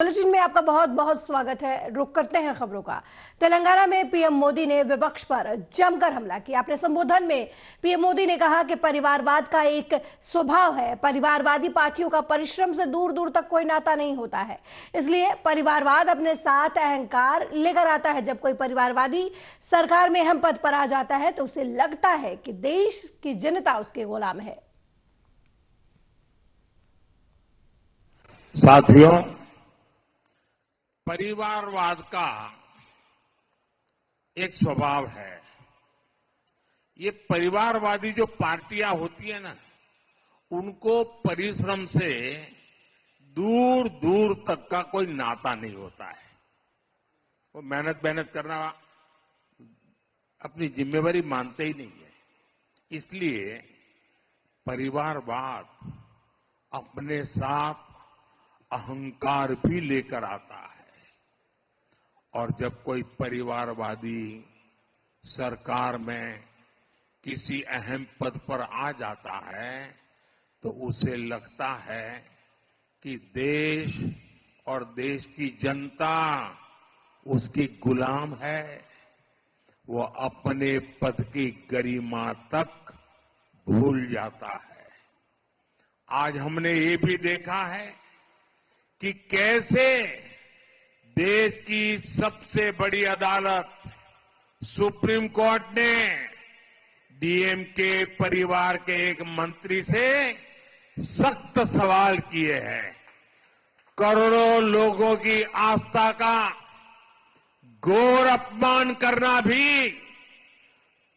Bulletin में आपका बहुत बहुत स्वागत है। रुक करते हैं खबरों का। तेलंगाना में पीएम मोदी ने विपक्ष पर जमकर हमला किया। अपने संबोधन में पीएम मोदी ने कहा कि परिवारवाद का एक स्वभाव है। परिवारवादी पार्टियों का परिश्रम से दूर दूर तक कोई नाता नहीं होता है, इसलिए परिवारवाद अपने साथ अहंकार लेकर आता है। जब कोई परिवारवादी सरकार में अहम पद पर आ जाता है तो उसे लगता है कि देश की जनता उसके गुलाम है। साथियों, परिवारवाद का एक स्वभाव है। ये परिवारवादी जो पार्टियां होती है ना, उनको परिश्रम से दूर दूर तक का कोई नाता नहीं होता है। वो मेहनत करना अपनी जिम्मेवारी मानते ही नहीं है। इसलिए परिवारवाद अपने साथ अहंकार भी लेकर आता है। और जब कोई परिवारवादी सरकार में किसी अहम पद पर आ जाता है तो उसे लगता है कि देश और देश की जनता उसकी गुलाम है। वो अपने पद की गरिमा तक भूल जाता है। आज हमने ये भी देखा है कि कैसे देश की सबसे बड़ी अदालत सुप्रीम कोर्ट ने डीएमके परिवार के एक मंत्री से सख्त सवाल किए हैं। करोड़ों लोगों की आस्था का घोर अपमान करना भी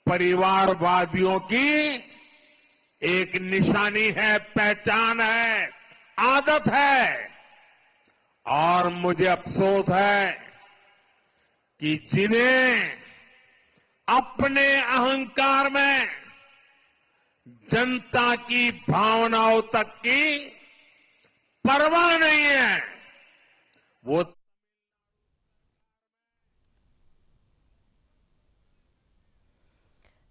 परिवारवादियों की एक निशानी है, पहचान है, आदत है। और मुझे अफसोस है कि जिन्हें अपने अहंकार में जनता की भावनाओं तक की परवाह नहीं है, वो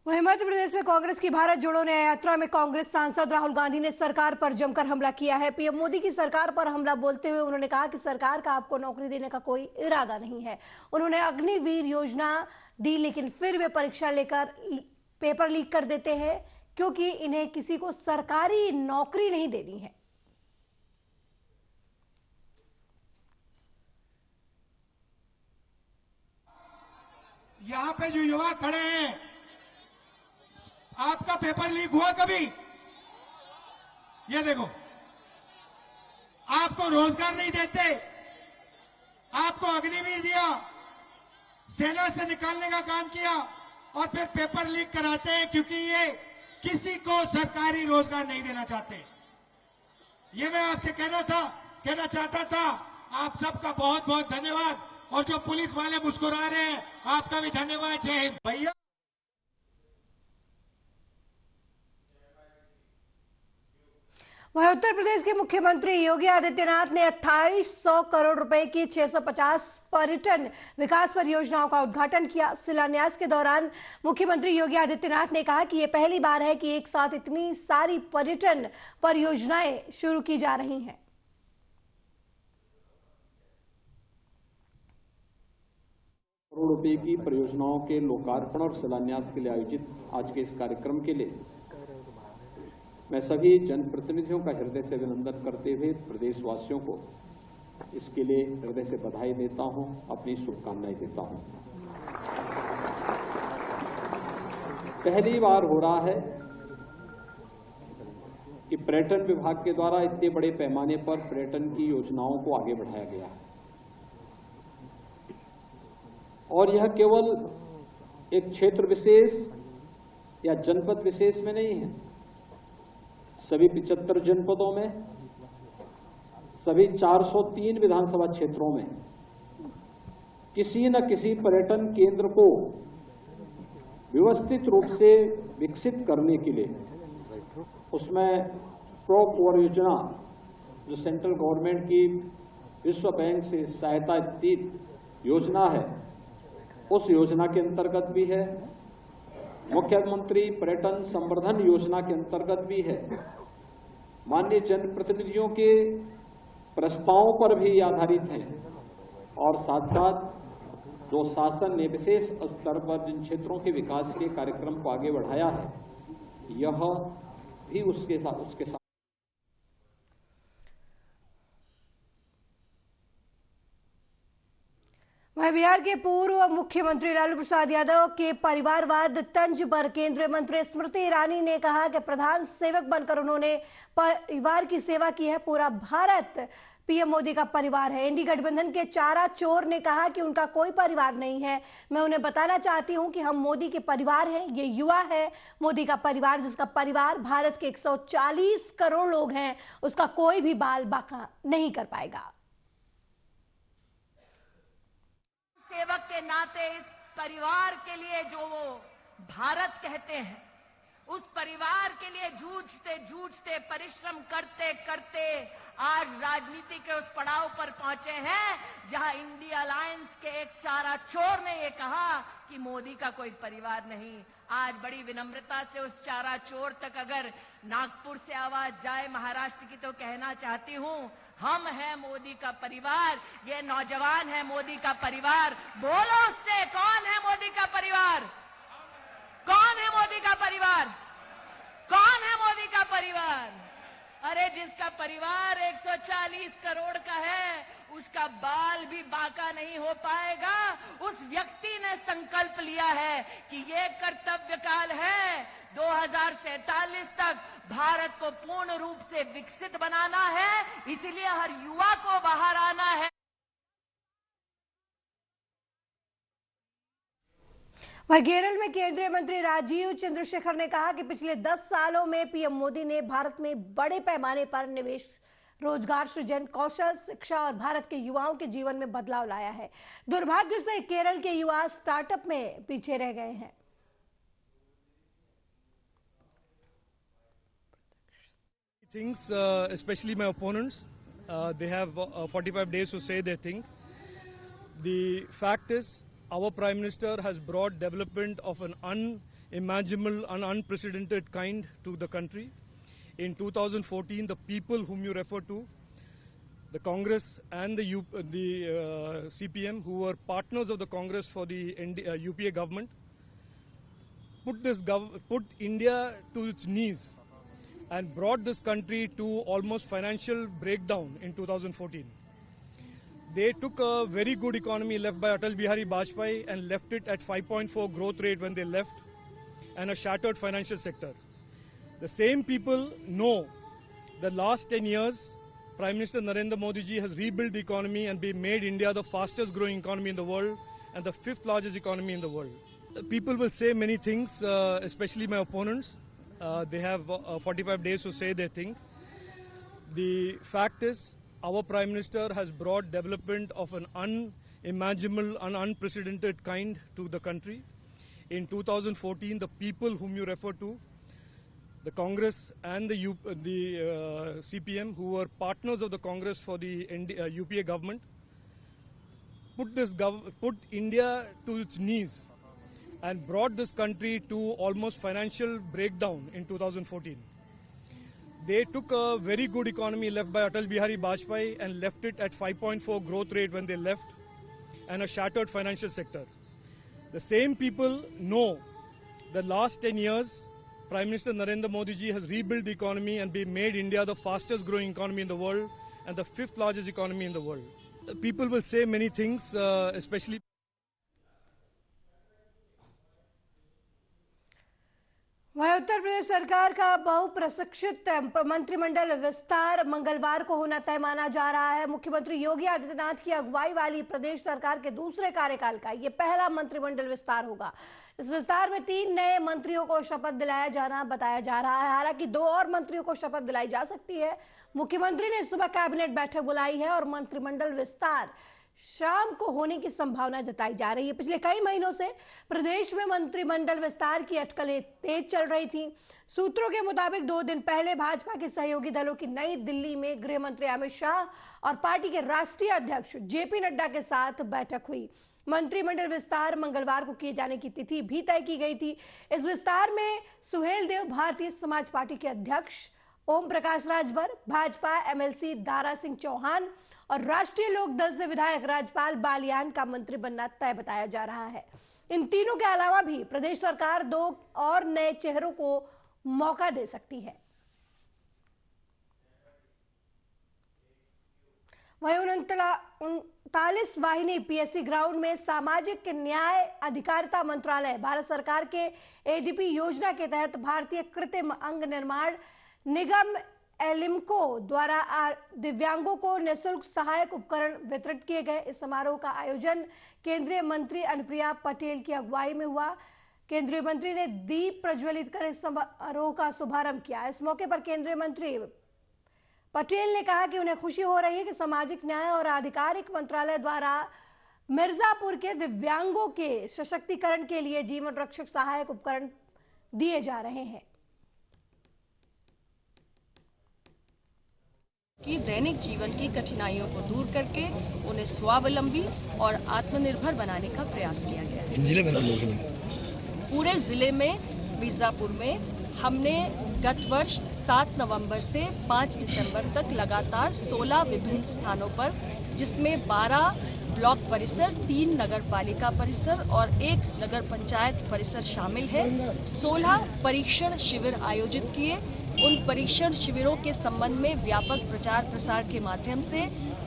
वहीं मध्य प्रदेश में कांग्रेस की भारत जोड़ो न्याय यात्रा में कांग्रेस सांसद राहुल गांधी ने सरकार पर जमकर हमला किया है। पीएम मोदी की सरकार पर हमला बोलते हुए उन्होंने कहा कि सरकार का आपको नौकरी देने का कोई इरादा नहीं है। उन्होंने अग्निवीर योजना दी, लेकिन फिर वे परीक्षा लेकर पेपर लीक कर देते हैं क्योंकि इन्हें किसी को सरकारी नौकरी नहीं देनी है। यहां पे जो युवा खड़े हैं, आपका पेपर लीक हुआ कभी? ये देखो, आपको रोजगार नहीं देते, आपको अग्निवीर दिया, सेना से निकालने का काम किया और फिर पेपर लीक कराते हैं क्योंकि ये किसी को सरकारी रोजगार नहीं देना चाहते। ये मैं आपसे कहना चाहता था। आप सबका बहुत बहुत धन्यवाद। और जो पुलिस वाले मुस्कुरा रहे हैं, आपका भी धन्यवाद। जय हिंद भैया। वहीं उत्तर प्रदेश के मुख्यमंत्री योगी आदित्यनाथ ने 2800 करोड़ रुपए की 650 पर्यटन विकास परियोजनाओं का उद्घाटन किया। शिलान्यास के दौरान मुख्यमंत्री योगी आदित्यनाथ ने कहा कि यह पहली बार है कि एक साथ इतनी सारी पर्यटन परियोजनाएं शुरू की जा रही हैं। करोड़ रुपए की परियोजनाओं के लोकार्पण और शिलान्यास के लिए आयोजित आज के इस कार्यक्रम के लिए मैं सभी जनप्रतिनिधियों का हृदय से अभिनंदन करते हुए प्रदेशवासियों को इसके लिए हृदय से बधाई देता हूं, अपनी शुभकामनाएं देता हूं। पहली बार हो रहा है कि पर्यटन विभाग के द्वारा इतने बड़े पैमाने पर पर्यटन की योजनाओं को आगे बढ़ाया गया है। और यह केवल एक क्षेत्र विशेष या जनपद विशेष में नहीं है। सभी 75 जनपदों में, सभी 403 विधानसभा क्षेत्रों में किसी न किसी पर्यटन केंद्र को व्यवस्थित रूप से विकसित करने के लिए उसमें प्रो परियोजना जो सेंट्रल गवर्नमेंट की विश्व बैंक से सहायता दी योजना है, उस योजना के अंतर्गत भी है। मुख्यमंत्री पर्यटन संवर्धन योजना के अंतर्गत भी है। माननीय जनप्रतिनिधियों के प्रस्तावों पर भी आधारित हैं और साथ साथ जो शासन ने विशेष स्तर पर जिन क्षेत्रों के विकास के कार्यक्रम को आगे बढ़ाया है, यह भी उसके साथ वहीं बिहार के पूर्व मुख्यमंत्री लालू प्रसाद यादव के परिवारवाद तंज पर केंद्रीय मंत्री स्मृति ईरानी ने कहा कि प्रधान सेवक बनकर उन्होंने परिवार की सेवा की है। पूरा भारत पीएम मोदी का परिवार है। इंडी गठबंधन के चारा चोर ने कहा कि उनका कोई परिवार नहीं है। मैं उन्हें बताना चाहती हूं कि हम मोदी के परिवार हैं। ये युवा है मोदी का परिवार, जिसका परिवार भारत के 140 करोड़ लोग हैं, उसका कोई भी बाल बाका नहीं कर पाएगा। सेवक के नाते इस परिवार के लिए जो वो भारत कहते हैं, उस परिवार के लिए जूझते जूझते परिश्रम करते करते आज राजनीति के उस पड़ाव पर पहुंचे हैं जहां इंडिया अलायंस के एक चारा चोर ने ये कहा कि मोदी का कोई परिवार नहीं। आज बड़ी विनम्रता से उस चारा चोर तक अगर नागपुर से आवाज जाए महाराष्ट्र की, तो कहना चाहती हूं, हम हैं मोदी का परिवार। ये नौजवान है मोदी का परिवार। बोलो उससे, कौन है मोदी का परिवार? कौन है मोदी का परिवार? कौन है मोदी का परिवार? अरे जिसका परिवार 140 करोड़ का है, उसका बाल भी बांका नहीं हो पाएगा। उस व्यक्ति ने संकल्प लिया है कि ये कर्तव्य काल है, 2047 तक भारत को पूर्ण रूप से विकसित बनाना है। इसीलिए हर युवा को बाहर आना है। वहीं केरल में केंद्रीय मंत्री राजीव चंद्रशेखर ने कहा कि पिछले 10 सालों में पीएम मोदी ने भारत में बड़े पैमाने पर निवेश, रोजगार सृजन, कौशल, शिक्षा और भारत के युवाओं के जीवन में बदलाव लाया है। दुर्भाग्य से केरल के युवा स्टार्टअप में पीछे रह गए हैं। Things, especially my opponents, they have 45 days to say their thing. The fact is, our Prime Minister has brought development of an unimaginable and unprecedented kind to the country. In 2014, the people whom you refer to, the Congress and the CPM, who were partners of the Congress for the UPA government, put India to its knees and brought this country to almost financial breakdown in 2014. They took a very good economy left by Atal Bihari Vajpayee and left it at 5.4 growth rate when they left, and a shattered financial sector. The same people know the last 10 years, Prime Minister Narendra Modi ji has rebuilt the economy and made India the fastest growing economy in the world and the 5th largest economy in the world. People will say many things, especially my opponents. They have 45 days to say their thing. The fact is, our Prime Minister has brought development of an unimaginable and unprecedented kind to the country. In 2014, the people whom you refer to, the Congress and the CPM, who were partners of the Congress for the UPA government, put India to its knees and brought this country to almost financial breakdown in 2014. They took a very good economy left by Atal Bihari Vajpayee and left it at 5.4 growth rate when they left, and a shattered financial sector. The same people know the last 10 years, Prime Minister Narendra Modi ji has rebuilt the economy and made India the fastest growing economy in the world and the 5th largest economy in the world. People will say many things, especially वहीं उत्तर प्रदेश सरकार का बहुप्रशिक्षित मंत्रिमंडल विस्तार मंगलवार को होना तय माना जा रहा है। मुख्यमंत्री योगी आदित्यनाथ की अगुवाई वाली प्रदेश सरकार के दूसरे कार्यकाल का ये पहला मंत्रिमंडल विस्तार होगा। इस विस्तार में 3 नए मंत्रियों को शपथ दिलाया जाना बताया जा रहा है। हालांकि 2 और मंत्रियों को शपथ दिलाई जा सकती है। मुख्यमंत्री ने सुबह कैबिनेट बैठक बुलाई है और मंत्रिमंडल विस्तार शाम को होने की संभावना जताई जा रही है। पिछले कई महीनों से प्रदेश में मंत्रिमंडल विस्तार की अटकलें तेज चल रही थी। सूत्रों के मुताबिक 2 दिन पहले भाजपा के सहयोगी दलों की नई दिल्ली में गृह मंत्री अमित शाह और पार्टी के राष्ट्रीय अध्यक्ष जेपी नड्डा के साथ बैठक हुई। मंत्रिमंडल विस्तार मंगलवार को किए जाने की तिथि भी तय की गई थी। इस विस्तार में सुहेलदेव भारतीय समाज पार्टी के अध्यक्ष ओम प्रकाश राजभर, भाजपा एमएलसी दारा सिंह चौहान और राष्ट्रीय लोक दल से विधायक राजपाल बालियान का मंत्री बनना तय बताया जा रहा है। इन तीनों के अलावा भी प्रदेश सरकार 2 और नए चेहरों को मौका दे सकती है। वहीं 39 वाहिनी पीएससी ग्राउंड में सामाजिक न्याय अधिकारिता मंत्रालय भारत सरकार के एडीपी योजना के तहत भारतीय कृत्रिम अंग निर्माण निगम एलिम्को द्वारा दिव्यांगों को निःशुल्क सहायक उपकरण वितरित किए गए। इस समारोह का आयोजन केंद्रीय मंत्री अनुप्रिया पटेल की अगुवाई में हुआ। केंद्रीय मंत्री ने दीप प्रज्वलित कर इस समारोह का शुभारंभ किया। इस मौके पर केंद्रीय मंत्री पटेल ने कहा कि उन्हें खुशी हो रही है कि सामाजिक न्याय और आधिकारिक मंत्रालय द्वारा मिर्जापुर के दिव्यांगों के सशक्तिकरण के लिए जीवन रक्षक सहायक उपकरण दिए जा रहे हैं। कि दैनिक जीवन की कठिनाइयों को दूर करके उन्हें स्वावलंबी और आत्मनिर्भर बनाने का प्रयास किया गया है। जिले भर के पूरे जिले में मिर्जापुर में हमने गत वर्ष 7 नवंबर से 5 दिसंबर तक लगातार 16 विभिन्न स्थानों पर, जिसमें 12 ब्लॉक परिसर, 3 नगर पालिका परिसर और 1 नगर पंचायत परिसर शामिल है, 16 परीक्षण शिविर आयोजित किए। उन परीक्षण शिविरों के संबंध में व्यापक प्रचार प्रसार के माध्यम से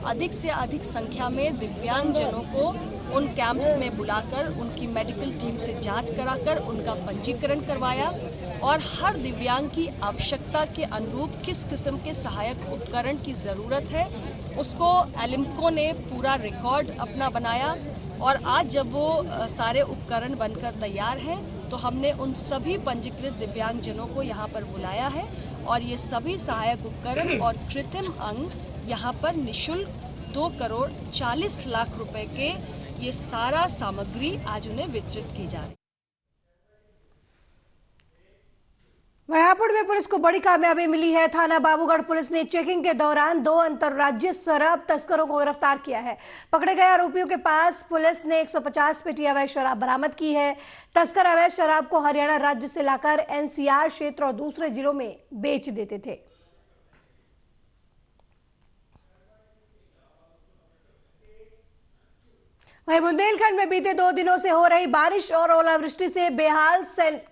अधिक संख्या में दिव्यांगजनों को उन कैंप्स में बुलाकर उनकी मेडिकल टीम से जांच कराकर उनका पंजीकरण करवाया और हर दिव्यांग की आवश्यकता के अनुरूप किस किस्म के सहायक उपकरण की ज़रूरत है उसको एलिम्को ने पूरा रिकॉर्ड अपना बनाया। और आज जब वो सारे उपकरण बनकर तैयार हैं तो हमने उन सभी पंजीकृत दिव्यांगजनों को यहाँ पर बुलाया है और ये सभी सहायक उपकरण और कृत्रिम अंग यहाँ पर निःशुल्क 2 करोड़ 40 लाख रुपए के ये सारा सामग्री आज उन्हें वितरित की जा रही है। हापुड़ में पुलिस को बड़ी कामयाबी मिली है। थाना बाबूगढ़ पुलिस ने चेकिंग के दौरान 2 अंतर्राज्यीय शराब तस्करों को गिरफ्तार किया है। पकड़े गए आरोपियों के पास पुलिस ने 150 पेटी अवैध शराब बरामद की है। तस्कर अवैध शराब को हरियाणा राज्य से लाकर एनसीआर क्षेत्र और दूसरे जिलों में बेच देते थे। वहीं बुंदेलखंड में बीते 2 दिनों से हो रही बारिश और ओलावृष्टि से बेहाल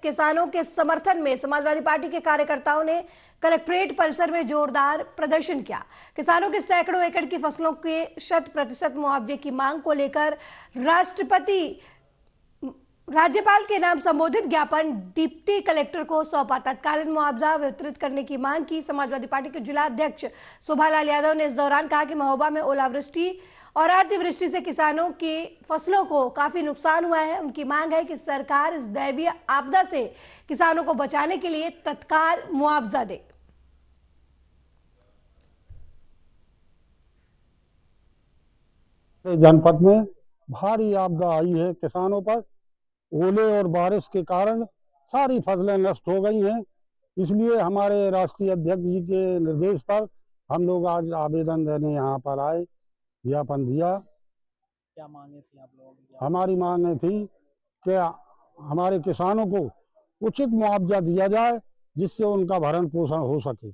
किसानों के समर्थन में समाजवादी पार्टी के कार्यकर्ताओं ने कलेक्ट्रेट परिसर में जोरदार प्रदर्शन किया। किसानों के सैकड़ों एकड़ की फसलों के 100% मुआवजे की मांग को लेकर राज्यपाल के नाम संबोधित ज्ञापन डिप्टी कलेक्टर को सौंपा। तत्कालीन मुआवजा वितरित करने की मांग की। समाजवादी पार्टी के जिला अध्यक्ष शोभालाल यादव ने इस दौरान कहा कि महोबा में ओलावृष्टि और अतिवृष्टि से किसानों की फसलों को काफी नुकसान हुआ है। उनकी मांग है कि सरकार इस दैवीय आपदा से किसानों को बचाने के लिए तत्काल मुआवजा दे। जनपद में भारी आपदा आई है। किसानों पर ओले और बारिश के कारण सारी फसलें नष्ट हो गई हैं। इसलिए हमारे राष्ट्रीय अध्यक्ष जी के निर्देश पर हम लोग आज आवेदन देने यहाँ पर आए, ज्ञापन दिया। क्या मांगे थी आप लोगों की? हमारी मांगे थी कि हमारे किसानों को उचित मुआवजा दिया जाए जिससे उनका भरण पोषण हो सके।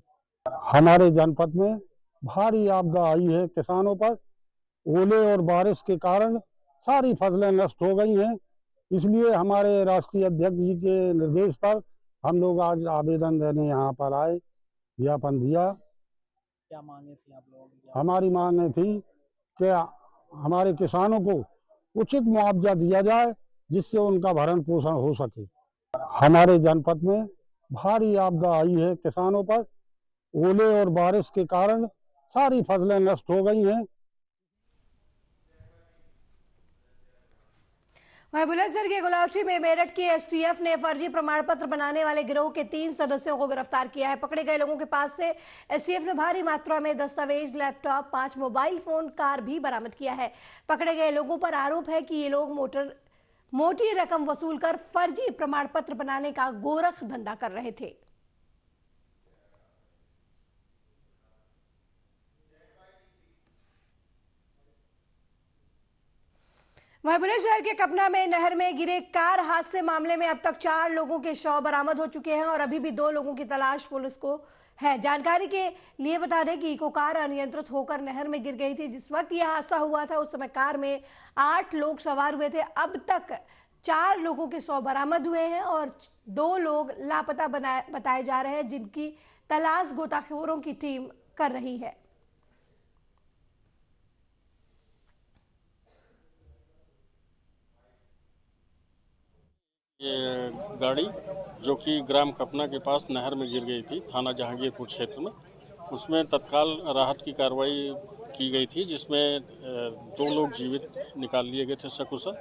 हमारे जनपद में भारी आपदा आई है। किसानों पर ओले और बारिश के कारण सारी फसलें नष्ट हो गई हैं। इसलिए हमारे राष्ट्रीय अध्यक्ष जी के निर्देश पर हम लोग आज आवेदन देने यहाँ पर आए, ज्ञापन दिया। क्या मांगे थी आप लोगों की? हमारी मांगे थी कि हमारे किसानों को उचित मुआवजा दिया जाए जिससे उनका भरण पोषण हो सके। हमारे जनपद में भारी आपदा आई है। किसानों पर ओले और बारिश के कारण सारी फसलें नष्ट हो गई हैं। वहीं बुलंदशहर के गुलाबशी में मेरठ की एसटीएफ ने फर्जी प्रमाण पत्र बनाने वाले गिरोह के 3 सदस्यों को गिरफ्तार किया है। पकड़े गए लोगों के पास से एसटीएफ ने भारी मात्रा में दस्तावेज, लैपटॉप, 5 मोबाइल फोन, कार भी बरामद किया है। पकड़े गए लोगों पर आरोप है कि ये लोग मोटी रकम वसूल कर फर्जी प्रमाण पत्र बनाने का गोरख धंधा कर रहे थे। वहीं बुलंदशहर के कपना में नहर में गिरे कार हादसे मामले में अब तक 4 लोगों के शव बरामद हो चुके हैं और अभी भी 2 लोगों की तलाश पुलिस को है। जानकारी के लिए बता दें कि इको कार अनियंत्रित होकर नहर में गिर गई थी। जिस वक्त यह हादसा हुआ था उस समय कार में 8 लोग सवार हुए थे। अब तक 4 लोगों के शव बरामद हुए हैं और 2 लोग लापता बताए जा रहे हैं, जिनकी तलाश गोताखोरों की टीम कर रही है। ये गाड़ी जो कि ग्राम कपना के पास नहर में गिर गई थी, थाना जहांगीरपुर क्षेत्र में, उसमें तत्काल राहत की कार्रवाई की गई थी, जिसमें 2 लोग जीवित निकाल लिए गए थे सकुशल,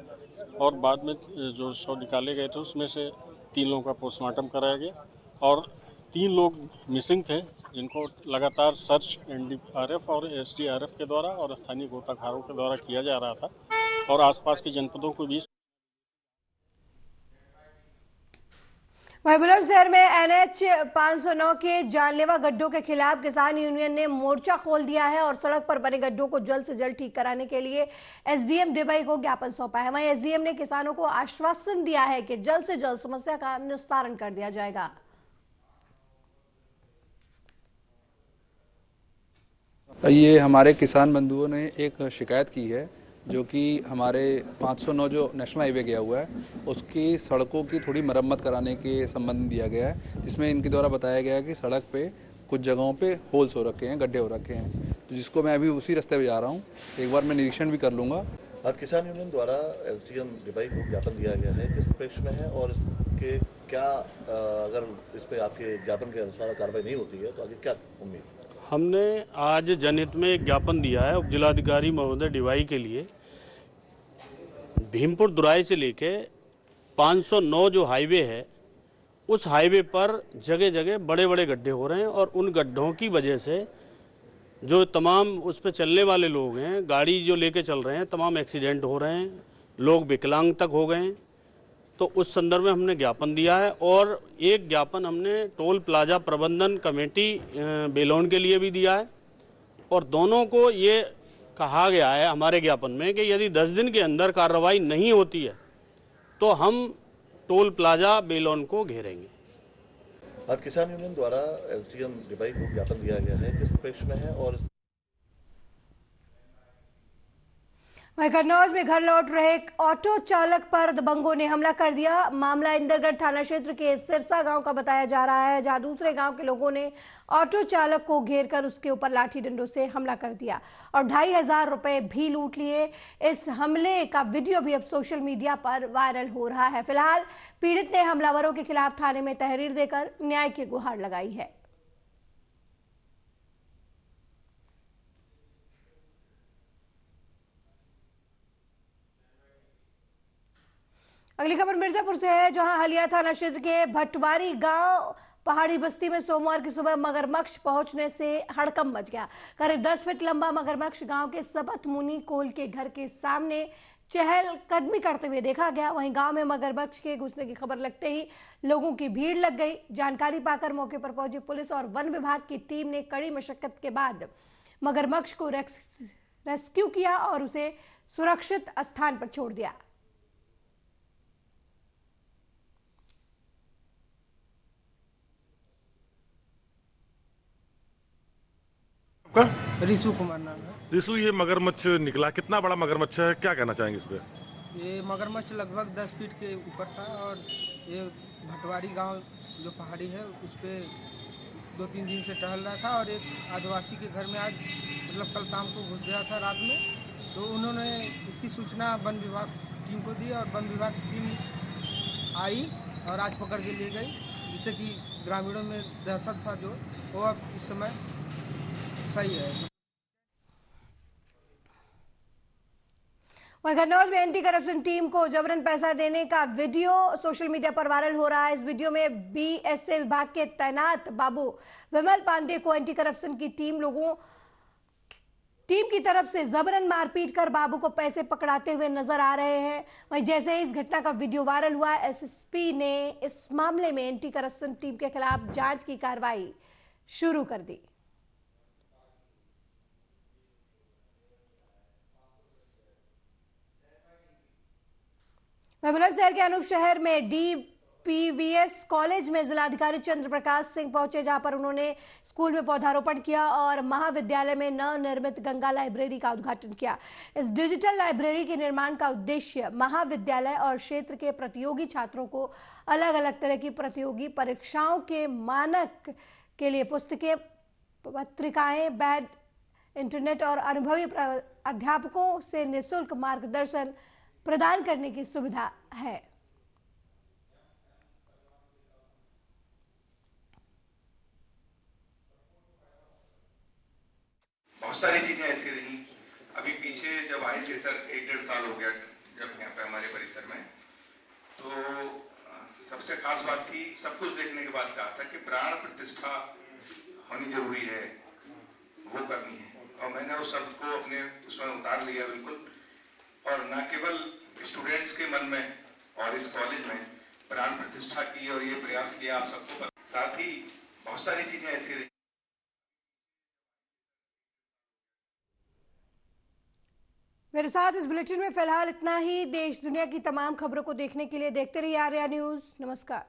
और बाद में जो शव निकाले गए थे उसमें से 3 लोगों का पोस्टमार्टम कराया गया और 3 लोग मिसिंग थे, जिनको लगातार सर्च एनडीआरएफ और एसडीआरएफ के द्वारा और स्थानीय गोताखोरों के द्वारा किया जा रहा था और आसपास के जनपदों को भी। वहीं बुलंदशहर में NH 509 के जानलेवा गड्ढों के खिलाफ किसान यूनियन ने मोर्चा खोल दिया है और सड़क पर बने गड्ढों को जल्द से जल्द ठीक कराने के लिए एसडीएम डिबई को ज्ञापन सौंपा है। वहीं एसडीएम ने किसानों को आश्वासन दिया है कि जल्द से जल्द समस्या का निस्तारण कर दिया जाएगा। ये हमारे किसान बंधुओं ने एक शिकायत की है, जो कि हमारे 509 जो नेशनल हाईवे गया हुआ है उसकी सड़कों की थोड़ी मरम्मत कराने के संबंध में दिया गया है, जिसमें इनके द्वारा बताया गया है कि सड़क पे कुछ जगहों पे होल्स हो रखे हैं, गड्ढे हो रखे हैं, तो जिसको मैं अभी उसी रास्ते पे जा रहा हूँ। एक बार मैं निरीक्षण भी कर लूँगा। आज किसान यूनियन द्वारा एसडीएम डिबई को ज्ञापन दिया गया है, किस पक्ष में है और इसके क्या अगर इस पर आपके ज्ञापन के अनुसार कार्रवाई नहीं होती है तो आगे क्या उम्मीद? हमने आज जनहित में एक ज्ञापन दिया है उप जिलाधिकारी महोदय डिवाई के लिए। भीमपुर दुराई से लेके 509 जो हाईवे है, उस हाईवे पर जगह जगह बड़े बड़े गड्ढे हो रहे हैं और उन गड्ढों की वजह से जो तमाम उस पर चलने वाले लोग हैं, गाड़ी जो लेके चल रहे हैं, तमाम एक्सीडेंट हो रहे हैं, लोग विकलांग तक हो गए हैं। तो उस संदर्भ में हमने ज्ञापन दिया है और एक ज्ञापन हमने टोल प्लाजा प्रबंधन कमेटी बेलोन के लिए भी दिया है और दोनों को ये कहा गया है हमारे ज्ञापन में कि यदि 10 दिन के अंदर कार्रवाई नहीं होती है तो हम टोल प्लाजा बेलोन को घेरेंगे। आज किसान यूनियन द्वारा एसडीएम डिबई को ज्ञापन दिया गया है, किस पक्ष में है और वहीं कन्नौज में घर लौट रहे एक ऑटो चालक पर दबंगों ने हमला कर दिया। मामला इंदरगढ़ थाना क्षेत्र के सिरसा गांव का बताया जा रहा है, जहां दूसरे गांव के लोगों ने ऑटो चालक को घेरकर उसके ऊपर लाठी डंडों से हमला कर दिया और 2,500 रुपए भी लूट लिए। इस हमले का वीडियो भी अब सोशल मीडिया पर वायरल हो रहा है। फिलहाल पीड़ित ने हमलावरों के खिलाफ थाने में तहरीर देकर न्याय की गुहार लगाई है। अगली खबर मिर्जापुर से है, जहां हलिया थाना क्षेत्र के भटवारी गांव पहाड़ी बस्ती में सोमवार की सुबह मगरमच्छ पहुंचने से हड़कंप मच गया। करीब 10 फीट लंबा मगरमच्छ गांव के सबत मुनि कोल के घर के सामने चहलकदमी करते हुए देखा गया। वहीं गांव में मगरमच्छ के घुसने की खबर लगते ही लोगों की भीड़ लग गई। जानकारी पाकर मौके पर पहुंची पुलिस और वन विभाग की टीम ने कड़ी मशक्कत के बाद मगरमच्छ को रेस्क्यू किया और उसे सुरक्षित स्थान पर छोड़ दिया। रिशु कुमार नाम है। रिशु, ये मगरमच्छ निकला, कितना बड़ा मगरमच्छ है, क्या कहना चाहेंगे इस पे? ये मगरमच्छ लगभग 10 फीट के ऊपर था और ये भटवारी गांव जो पहाड़ी है उस पे 2-3 दिन से टहल रहा था और एक आदिवासी के घर में आज मतलब कल शाम को घुस गया था रात में। तो उन्होंने इसकी सूचना वन विभाग टीम को दी और वन विभाग टीम आई और आज पकड़ के ले गई, जिससे कि ग्रामीणों में दहशत था जो वो अब इस समय सही है। वहीं कन्नौज में एंटी करप्शन टीम को जबरन पैसा देने का वीडियो सोशल मीडिया पर वायरल हो रहा है। इस वीडियो में बीएसए विभाग के तैनात बाबू विमल पांडे को एंटी करप्शन की टीम की तरफ से जबरन मारपीट कर बाबू को पैसे पकड़ाते हुए नजर आ रहे हैं। वहीं जैसे ही इस घटना का वीडियो वायरल हुआ, एसएसपी ने इस मामले में एंटी करप्शन टीम के खिलाफ जांच की कार्रवाई शुरू कर दी। बुलंदशहर के अनूप शहर में पीवीएस कॉलेज में जिलाधिकारी चंद्र प्रकाश सिंह पहुंचे, जहां पर उन्होंने स्कूल में पौधारोपण किया और महाविद्यालय में नवनिर्मित गंगा लाइब्रेरी का उद्घाटन किया। इस डिजिटल लाइब्रेरी के निर्माण का उद्देश्य महाविद्यालय और क्षेत्र के प्रतियोगी छात्रों को अलग अलग तरह की प्रतियोगी परीक्षाओं के मानक के लिए पुस्तकें, पत्रिकाएं, बैड, इंटरनेट और अनुभवी अध्यापकों से निःशुल्क मार्गदर्शन प्रदान करने की सुविधा है। बहुत सारी चीजें ऐसी रही। अभी पीछे जब आए थे सर, 1-1.5 साल हो गया जब यहाँ पे हमारे परिसर में, तो सबसे खास बात थी, सब कुछ देखने के बाद कहा था कि प्राण प्रतिष्ठा होनी जरूरी है, वो करनी है। और मैंने उस शब्द को अपने उसमें उतार लिया बिल्कुल, और न केवल स्टूडेंट्स के मन में और इस कॉलेज में प्राण प्रतिष्ठा की और ये प्रयास किया आप सबको पता। साथ ही बहुत सारी चीजें ऐसी रही। मेरे साथ इस बुलेटिन में फिलहाल इतना ही। देश दुनिया की तमाम खबरों को देखने के लिए देखते रहिए आर्या न्यूज। नमस्कार।